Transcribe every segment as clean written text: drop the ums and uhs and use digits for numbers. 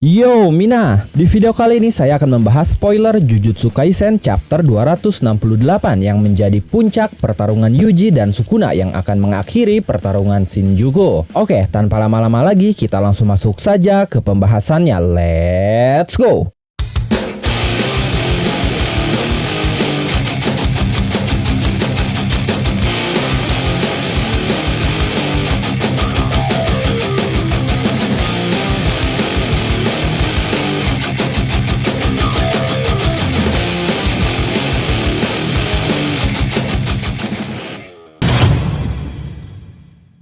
Yo Mina, di video kali ini saya akan membahas spoiler Jujutsu Kaisen chapter 268 yang menjadi puncak pertarungan Yuji dan Sukuna yang akan mengakhiri pertarungan Shinjuku. Oke, tanpa lama-lama lagi kita langsung masuk saja ke pembahasannya. Let's go!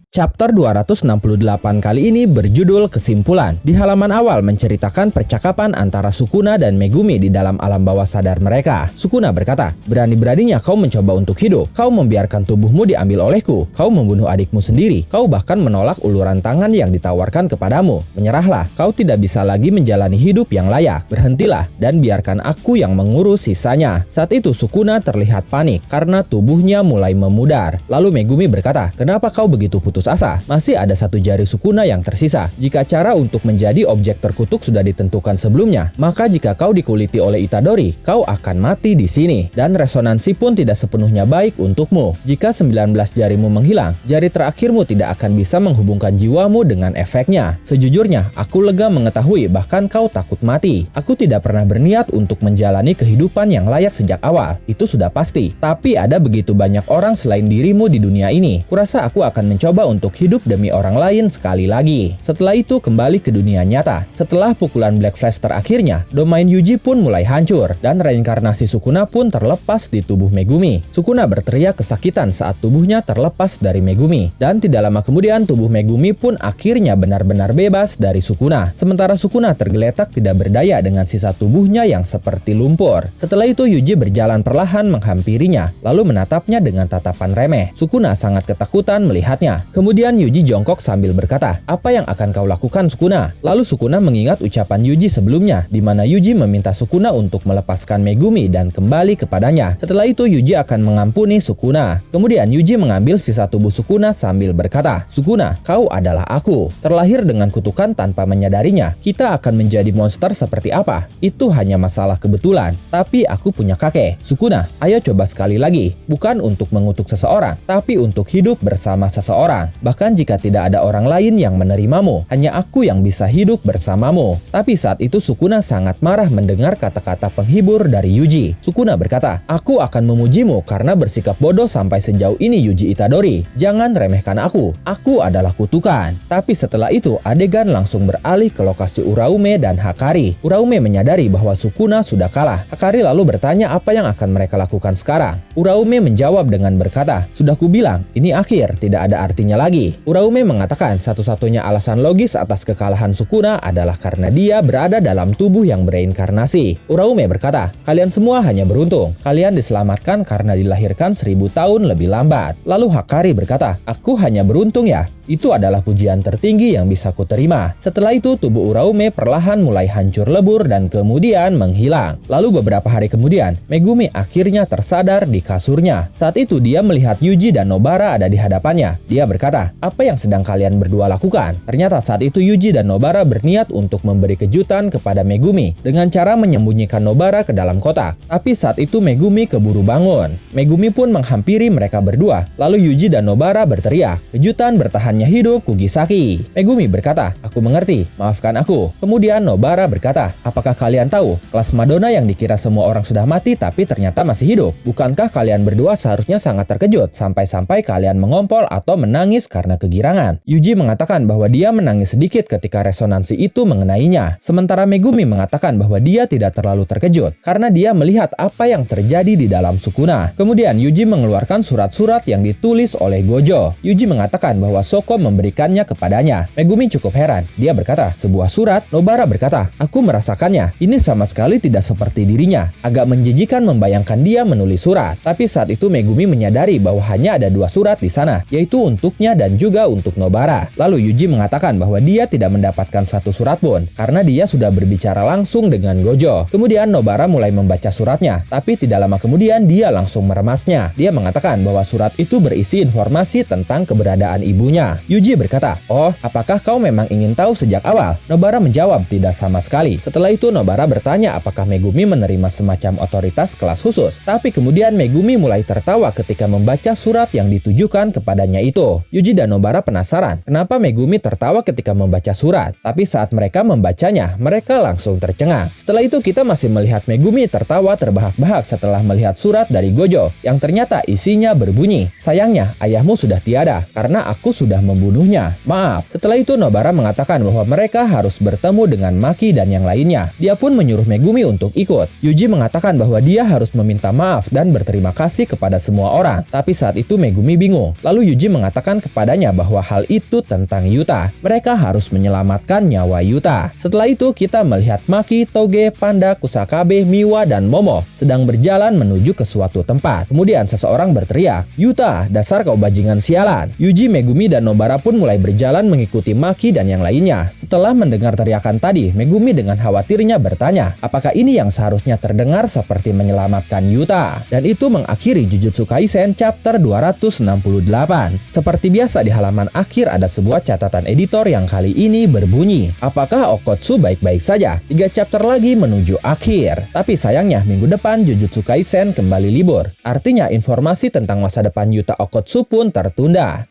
Chapter 268 kali ini berjudul Kesimpulan. Di halaman awal menceritakan percakapan antara Sukuna dan Megumi di dalam alam bawah sadar mereka. Sukuna berkata, "Berani-beraninya kau mencoba untuk hidup. Kau membiarkan tubuhmu diambil olehku. Kau membunuh adikmu sendiri. Kau bahkan menolak uluran tangan yang ditawarkan kepadamu. Menyerahlah. Kau tidak bisa lagi menjalani hidup yang layak. Berhentilah dan biarkan aku yang mengurus sisanya." Saat itu Sukuna terlihat panik karena tubuhnya mulai memudar. Lalu Megumi berkata, "Kenapa kau begitu putus asa? Masih ada satu jari Sukuna yang tersisa. Jika cara untuk menjadi objek terkutuk sudah ditentukan sebelumnya, maka jika kau dikuliti oleh Itadori, kau akan mati di sini. Dan resonansi pun tidak sepenuhnya baik untukmu. Jika 19 jarimu menghilang, jari terakhirmu tidak akan bisa menghubungkan jiwamu dengan efeknya. Sejujurnya, aku lega mengetahui bahkan kau takut mati. Aku tidak pernah berniat untuk menjalani kehidupan yang layak sejak awal. Itu sudah pasti. Tapi ada begitu banyak orang selain dirimu di dunia ini. Kurasa aku akan mencoba untuk hidup demi orang lain sekali lagi." Setelah itu kembali ke dunia nyata. Setelah pukulan Black Flash terakhirnya, domain Yuji pun mulai hancur dan reinkarnasi Sukuna pun terlepas di tubuh Megumi. Sukuna berteriak kesakitan saat tubuhnya terlepas dari Megumi, dan tidak lama kemudian tubuh Megumi pun akhirnya benar-benar bebas dari Sukuna. Sementara Sukuna tergeletak tidak berdaya dengan sisa tubuhnya yang seperti lumpur. Setelah itu Yuji berjalan perlahan menghampirinya, lalu menatapnya dengan tatapan remeh. Sukuna sangat ketakutan melihatnya. Kemudian Yuji jongkok sambil berkata, "Apa yang akan kau lakukan, Sukuna?" Lalu Sukuna mengingat ucapan Yuji sebelumnya, di mana Yuji meminta Sukuna untuk melepaskan Megumi dan kembali kepadanya. Setelah itu Yuji akan mengampuni Sukuna. Kemudian Yuji mengambil sisa tubuh Sukuna sambil berkata, "Sukuna, kau adalah aku. Terlahir dengan kutukan tanpa menyadarinya. Kita akan menjadi monster seperti apa? Itu hanya masalah kebetulan. Tapi aku punya kakek. Sukuna, ayo coba sekali lagi. Bukan untuk mengutuk seseorang, tapi untuk hidup bersama seseorang. Bahkan jika tidak ada orang lain yang menerimamu, hanya aku yang bisa hidup bersamamu." Tapi saat itu Sukuna sangat marah mendengar kata-kata penghibur dari Yuji. Sukuna berkata, "Aku akan memujimu karena bersikap bodoh sampai sejauh ini, Yuji Itadori. Jangan remehkan aku. Aku adalah kutukan." Tapi setelah itu adegan langsung beralih ke lokasi Uraume dan Hakari. Uraume menyadari bahwa Sukuna sudah kalah. Hakari lalu bertanya apa yang akan mereka lakukan sekarang. Uraume menjawab dengan berkata, "Sudah kubilang, ini akhir, tidak ada artinya lagi." Uraume mengatakan satu-satunya alasan logis atas kekalahan Sukuna adalah karena dia berada dalam tubuh yang bereinkarnasi. Uraume berkata, "Kalian semua hanya beruntung. Kalian diselamatkan karena dilahirkan 1000 tahun lebih lambat." Lalu Hakari berkata, "Aku hanya beruntung ya? Itu adalah pujian tertinggi yang bisa kuterima." Setelah itu tubuh Uraume perlahan mulai hancur lebur dan kemudian menghilang. Lalu beberapa hari kemudian, Megumi akhirnya tersadar di kasurnya. Saat itu dia melihat Yuji dan Nobara ada di hadapannya. Dia berkata, "Apa yang sedang kalian berdua lakukan?" Ternyata saat itu Yuji dan Nobara berniat untuk memberi kejutan kepada Megumi dengan cara menyembunyikan Nobara ke dalam kotak. Tapi saat itu Megumi keburu bangun. Megumi pun menghampiri mereka berdua. Lalu Yuji dan Nobara berteriak, "Kejutan bertahannya hidup Kugisaki." Megumi berkata, "Aku mengerti, maafkan aku." Kemudian Nobara berkata, "Apakah kalian tahu kelas Madonna yang dikira semua orang sudah mati tapi ternyata masih hidup? Bukankah kalian berdua seharusnya sangat terkejut sampai-sampai kalian mengompol atau menangis karena kegirangan?" Yuji mengatakan bahwa dia menangis sedikit ketika resonansi itu mengenainya. Sementara Megumi mengatakan bahwa dia tidak terlalu terkejut karena dia melihat apa yang terjadi di dalam Sukuna. Kemudian Yuji mengeluarkan surat-surat yang ditulis oleh Gojo. Yuji mengatakan bahwa Soko memberikannya kepadanya. Megumi cukup heran. Dia berkata, "Sebuah surat?" Nobara berkata, "Aku merasakannya. Ini sama sekali tidak seperti dirinya. Agak menjijikan membayangkan dia menulis surat." Tapi saat itu Megumi menyadari bahwa hanya ada 2 surat di sana, yaitu untuknya dan juga untuk Nobara. Lalu Yuji mengatakan bahwa dia tidak mendapatkan satu surat pun karena dia sudah berbicara langsung dengan Gojo. Kemudian Nobara mulai membaca suratnya, tapi tidak lama kemudian dia langsung meremasnya. Dia mengatakan bahwa surat itu berisi informasi tentang keberadaan ibunya. Yuji berkata, "Oh, apakah kau memang ingin tahu sejak awal?" Nobara menjawab, "Tidak sama sekali." Setelah itu Nobara bertanya apakah Megumi menerima semacam otoritas kelas khusus. Tapi kemudian Megumi mulai tertawa ketika membaca surat yang ditujukan kepadanya itu. Yuji dan Nobara penasaran kenapa Megumi tertawa ketika membaca surat. Tapi saat mereka membacanya, mereka langsung tercengang. Setelah itu kita masih melihat Megumi tertawa terbahak-bahak setelah melihat surat dari Gojo yang ternyata isinya berbunyi, "Sayangnya, ayahmu sudah tiada karena aku sudah membunuhnya. Maaf." Setelah itu Nobara mengatakan bahwa mereka harus bertemu dengan Maki dan yang lainnya. Dia pun menyuruh Megumi untuk ikut. Yuji mengatakan bahwa dia harus meminta maaf dan berterima kasih kepada semua orang. Tapi saat itu Megumi bingung. Lalu Yuji mengatakan kepadanya bahwa hal itu tentang Yuta. Mereka harus menyelamatkan nyawa Yuta. Setelah itu kita melihat Maki, Toge, Panda, Kusakabe, Miwa, dan Momo sedang berjalan menuju ke suatu tempat. Kemudian seseorang berteriak, "Yuta, dasar kau bajingan sialan." Yuji, Megumi, dan Nobara pun mulai berjalan mengikuti Maki dan yang lainnya. Setelah mendengar teriakan tadi, Megumi dengan khawatirnya bertanya, apakah ini yang seharusnya terdengar seperti menyelamatkan Yuta? Dan itu mengakhiri Jujutsu Kaisen chapter 268. Seperti biasa di halaman akhir ada sebuah catatan editor yang kali ini berbunyi, apakah Okotsu baik-baik saja? 3 chapter lagi menuju akhir. Tapi sayangnya minggu depan Jujutsu Kaisen kembali libur. Artinya informasi tentang masa depan Yuta Okotsu pun tertunda.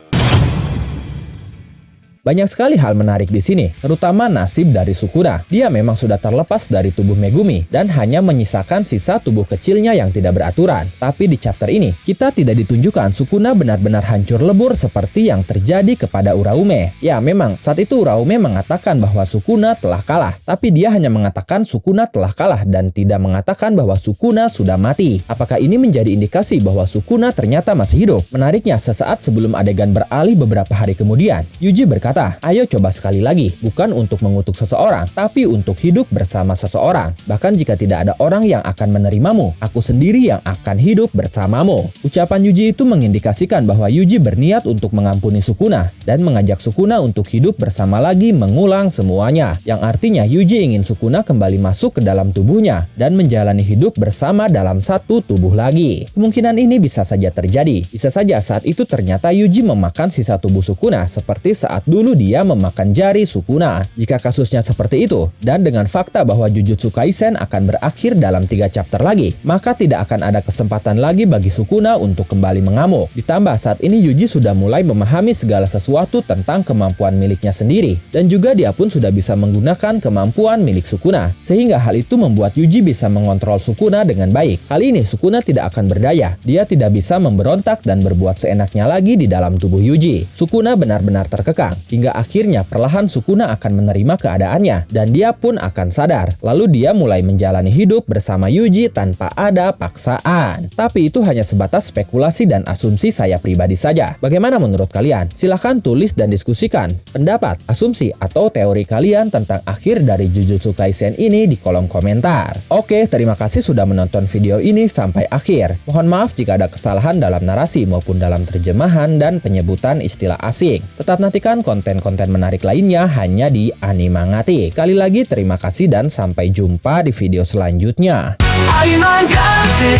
Banyak sekali hal menarik di sini, terutama nasib dari Sukuna. Dia memang sudah terlepas dari tubuh Megumi dan hanya menyisakan sisa tubuh kecilnya yang tidak beraturan. Tapi di chapter ini, kita tidak ditunjukkan Sukuna benar-benar hancur lebur seperti yang terjadi kepada Uraume. Ya, memang saat itu Uraume mengatakan bahwa Sukuna telah kalah, tapi dia hanya mengatakan Sukuna telah kalah dan tidak mengatakan bahwa Sukuna sudah mati. Apakah ini menjadi indikasi bahwa Sukuna ternyata masih hidup? Menariknya, sesaat sebelum adegan beralih beberapa hari kemudian, Yuji berkata, "Ayo coba sekali lagi, bukan untuk mengutuk seseorang, tapi untuk hidup bersama seseorang. Bahkan jika tidak ada orang yang akan menerimamu, aku sendiri yang akan hidup bersamamu." Ucapan Yuji itu mengindikasikan bahwa Yuji berniat untuk mengampuni Sukuna dan mengajak Sukuna untuk hidup bersama lagi mengulang semuanya. Yang artinya Yuji ingin Sukuna kembali masuk ke dalam tubuhnya dan menjalani hidup bersama dalam satu tubuh lagi. Kemungkinan ini bisa saja terjadi. Bisa saja saat itu ternyata Yuji memakan sisa tubuh Sukuna seperti saat dulu dia memakan jari Sukuna. Jika kasusnya seperti itu, dan dengan fakta bahwa Jujutsu Kaisen akan berakhir dalam 3 chapter lagi, maka tidak akan ada kesempatan lagi bagi Sukuna untuk kembali mengamuk. Ditambah saat ini Yuji sudah mulai memahami segala sesuatu tentang kemampuan miliknya sendiri, dan juga dia pun sudah bisa menggunakan kemampuan milik Sukuna, sehingga hal itu membuat Yuji bisa mengontrol Sukuna dengan baik. Hal ini Sukuna tidak akan berdaya, dia tidak bisa memberontak dan berbuat seenaknya lagi di dalam tubuh Yuji. Sukuna benar-benar terkekang. Hingga akhirnya perlahan Sukuna akan menerima keadaannya dan dia pun akan sadar. Lalu dia mulai menjalani hidup bersama Yuji tanpa ada paksaan. Tapi itu hanya sebatas spekulasi dan asumsi saya pribadi saja. Bagaimana menurut kalian? Silahkan tulis dan diskusikan pendapat, asumsi, atau teori kalian tentang akhir dari Jujutsu Kaisen ini di kolom komentar. Oke, terima kasih sudah menonton video ini sampai akhir. Mohon maaf jika ada kesalahan dalam narasi maupun dalam terjemahan dan penyebutan istilah asing. Tetap nantikan konten-konten menarik lainnya hanya di Animangati. Sekali lagi terima kasih dan sampai jumpa di video selanjutnya. Animangati